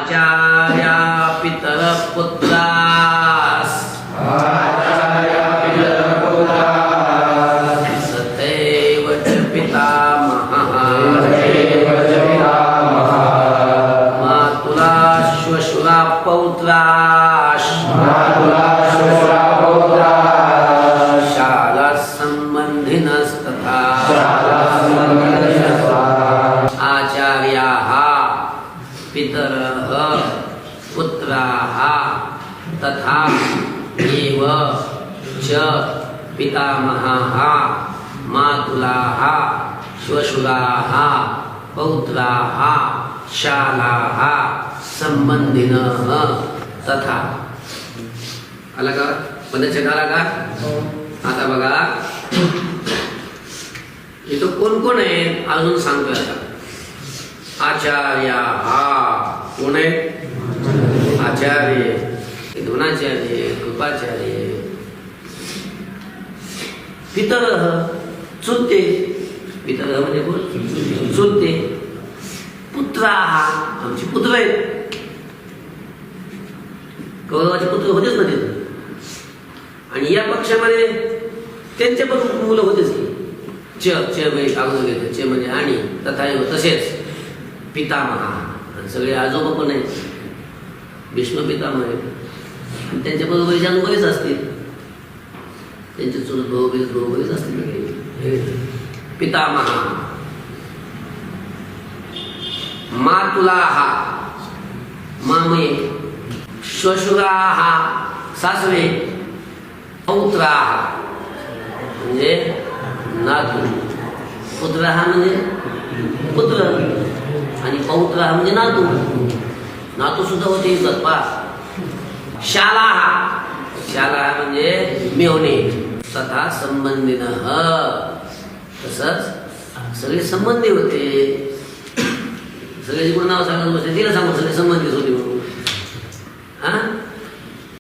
आचार्या पितर पुत्रास सतैव च पितामहः मातुला श्वशुरा पौत्राश शाला संबंधिनस्तथा आचार्याः पितरः पुत्राः तथा एव च पितामहाः मातुलाः श्वशुराः पौत्राः शालाः संबंधिनः तथा. आला का पदच्छेद आला का? आता बघा इथं कोण कोण आहे अजून सांगतोय. आता आचार्य कोण आहे? आचार्य द्रोणाचार्य कृपाचार्य पितर चुलते पितर म्हणजे कोण? चुलते. पुत्रा आमचे पुत्र आहेत. कौरवाचे पुत्र होतेच ना ते. आणि या पक्षामध्ये त्यांचे पण मुलं होतेच की च अगोदर घेतलं च म्हणजे आणि तथा तसेच पितामहा सगळे आजोबा पण आहेत. भीष्म पितामह आहेत आणि त्यांच्या बरोबरीचे अजून बरेच असतील. त्यांचे चुलत बरोबरीच असतील पितामहा. मातुलाहा मामे श्वशुराहा सासरे पौत्राहा म्हणजे नातू. पुत्र म्हणजे पुत्र आणि पौत्र म्हणजे नातू. नातू सुद्धा होते येतात पा. शाला म्हणजे मेवणे तथा संबंधीन तसंच सगळे संबंधी होते. सगळे कोण नाव सांगत बसले तिला सांगू सगळे संबंधित होते म्हणून